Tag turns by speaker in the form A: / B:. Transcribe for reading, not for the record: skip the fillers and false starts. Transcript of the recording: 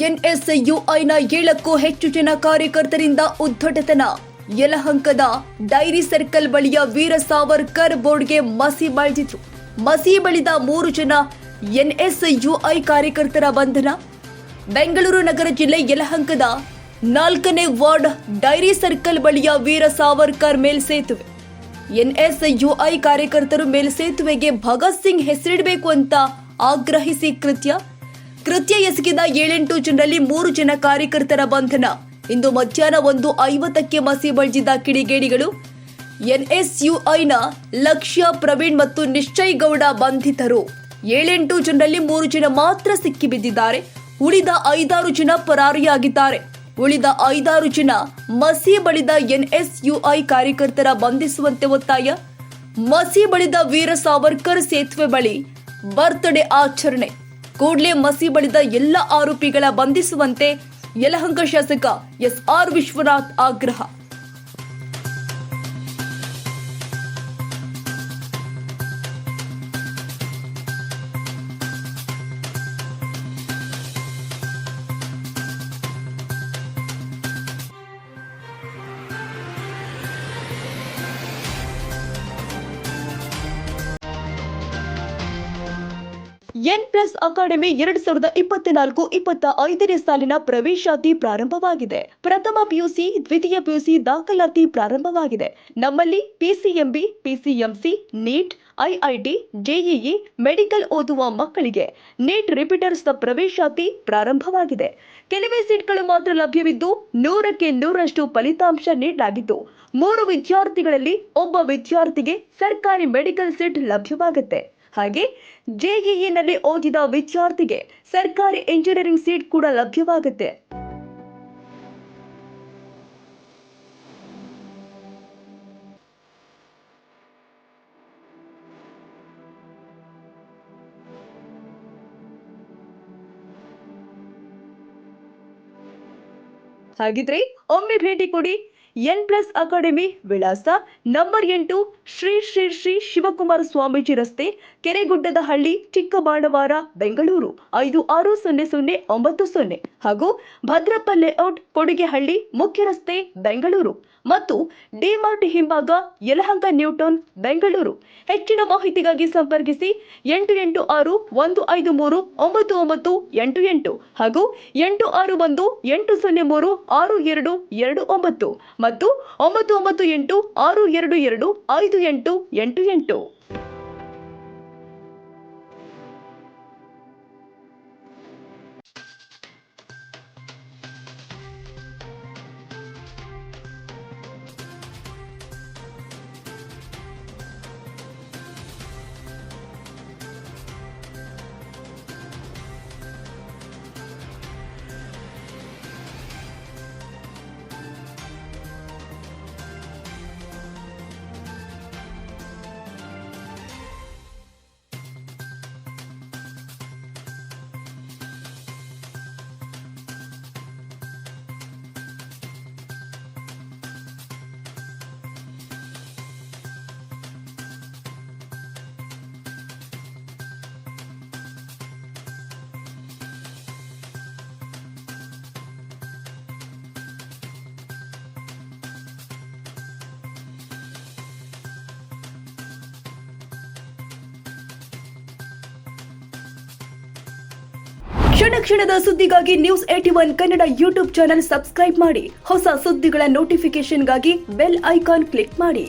A: ಎನ್ಎಸ್ಯುಐನ 7ಕ್ಕೂ ಹೆಚ್ಚು ಜನ ಕಾರ್ಯಕರ್ತರಿಂದ ಉದ್ಧಟತನ. ಯಲಹಂಕದ dairy circle ಬಳಿಯ ವೀರ ಸಾವರ್ಕರ್ ಬೋರ್ಡ್ಗೆ ಮಸಿ ಬಳಿದಿತ್ತು. ಮಸಿ ಬಳಿದ 3 ಜನ ಎನ್ಎಸ್ಯುಐ ಕಾರ್ಯಕರ್ತರ ಬಂಧನ. ಬೆಂಗಳೂರು ನಗರ ಜಿಲ್ಲೆ ಯಲಹಂಕದ 4ನೇ ವಾರ್ಡ್ ಡೈರಿ ಸರ್ಕಲ್ ಬಳಿಯ ವೀರ ಸಾವರ್ಕರ್ ಮೇಲ್ಸೇತುವೆ. ಎನ್ಎಸ್ಯುಐ ಕಾರ್ಯಕರ್ತರು ಮೇಲ್ಸೇತುವೆಗೆ ಭಗತ್ ಸಿಂಗ್ ಹೆಸರಿಡಬೇಕು ಅಂತ ಆಗ್ರಹಿಸಿ ಕೃತ್ಯ ಎಸಗಿದ 7-8 ಜನರಲ್ಲಿ 3 ಜನ ಕಾರ್ಯಕರ್ತರ ಬಂಧನ. ಇಂದು ಮಧ್ಯಾಹ್ನ 1:50ಕ್ಕೆ ಮಸಿ ಬಳಿದಿದ್ದ ಕಿಡಿಗೇಡಿಗಳು. ಎನ್ಎಸ್ಯುಐನ ಲಕ್ಷ್ಯ, ಪ್ರವೀಣ್ ಮತ್ತು ನಿಶ್ಚಯ್ ಗೌಡ ಬಂಧಿತರು. 7-8 ಜನರಲ್ಲಿ 3 ಜನ ಮಾತ್ರ ಸಿಕ್ಕಿಬಿದ್ದಿದ್ದಾರೆ. ಉಳಿದ 5-6 ಜನ ಪರಾರಿಯಾಗಿದ್ದಾರೆ. ಉಳಿದ 5-6 ಜನ ಮಸಿ ಬಳಿದ ಎನ್ಎಸ್ಯುಐ ಕಾರ್ಯಕರ್ತರ ಬಂಧಿಸುವಂತೆ ಒತ್ತಾಯ. ಮಸಿ ಬಳಿದ ವೀರ ಸಾವರ್ಕರ್ ಸೇತುವೆ ಬಳಿ ಬರ್ತ್ಡೇ ಆಚರಣೆ. ಕೂಡಲೇ ಮಸಿ ಬಳಿದ ಎಲ್ಲ ಆರೋಪಿಗಳ ಬಂಧಿಸುವಂತೆ ಯಲಹಂಕ ಶಾಸಕ ಎಸ್.ಆರ್. ವಿಶ್ವನಾಥ್ ಆಗ್ರಹ. ಎನ್+ ಅಕಾಡೆಮಿ 2024-25ನೇ ಸಾಲಿನ ಪ್ರವೇಶಾತಿ ಪ್ರಾರಂಭವಾಗಿದೆ. ಪ್ರಥಮ ಪಿಯುಸಿ, ದ್ವಿತೀಯ ಪಿಯುಸಿ ದಾಖಲಾತಿ ಪ್ರಾರಂಭವಾಗಿದೆ. ನಮ್ಮಲ್ಲಿ PCMB, PCMC, NEET, IIT, JEE, medical ಓದುವ ಮಕ್ಕಳಿಗೆ ನೀಟ್ ರಿಪೀಟರ್ಸ್ ಪ್ರವೇಶಾತಿ ಪ್ರಾರಂಭವಾಗಿದೆ. ಕೆಲವೇ ಸೀಟ್ಗಳು ಮಾತ್ರ ಲಭ್ಯವಿದ್ದು 100ಕ್ಕೆ 100ರಷ್ಟು ಫಲಿತಾಂಶ ನೀಡಲಾಗಿದ್ದು 3 ವಿದ್ಯಾರ್ಥಿಗಳಲ್ಲಿ ಒಬ್ಬ ವಿದ್ಯಾರ್ಥಿಗೆ ಸರ್ಕಾರಿ ಮೆಡಿಕಲ್ ಸೀಟ್ ಲಭ್ಯವಾಗುತ್ತೆ. ಹಾಗೆ ಜೆಇಇನಲ್ಲಿ ಓದಿದ ವಿದ್ಯಾರ್ಥಿಗೆ ಸರ್ಕಾರಿ ಇಂಜಿನಿಯರಿಂಗ್ ಸೀಟ್ ಕೂಡ ಲಭ್ಯವಾಗುತ್ತೆ. ಹಾಗಿದ್ರೆ ಒಮ್ಮೆ ಭೇಟಿ ಕೊಡಿ. ಎನ್+ ಅಕಾಡೆಮಿ, ವಿಳಾಸ ನಂಬರ್ 8, ಶ್ರೀ ಶ್ರೀ ಶ್ರೀ ಶಿವಕುಮಾರ ಸ್ವಾಮೀಜಿ ರಸ್ತೆ, ಕೆರೆಗುಡ್ಡದ ಹಳ್ಳಿ, ಚಿಕ್ಕಬಾಣವಾರ, ಬೆಂಗಳೂರು 560090 ಹಾಗೂ ಭದ್ರಪ್ಪ ಲೇಔಟ್, ಕೊಡಿಗೆಹಳ್ಳಿ, ಮುಖ್ಯ ರಸ್ತೆ, ಬೆಂಗಳೂರು ಮತ್ತು ಡಿಮಾರ್ಟ್ ಹಿಂಭಾಗ, ಯಲಹಂಕ ನ್ಯೂ ಟೌನ್, ಬೆಂಗಳೂರು. ಹೆಚ್ಚಿನ ಮಾಹಿತಿಗಾಗಿ ಸಂಪರ್ಕಿಸಿ 881-153-9988 ಹಾಗೂ 861-803-6229 ಮತ್ತು 9986225888. ಕ್ಷಣದ ಸುದ್ದಿಗಾಗಿ News81 Kannada YouTube channel subscribe ಮಾಡಿ. ಹೊಸ ಸುದ್ದಿಗಳ ನೋಟಿಫಿಕೇಶನ್ಗಾಗಿ ಬೆಲ್ ಐಕಾನ್ ಕ್ಲಿಕ್ ಮಾಡಿ.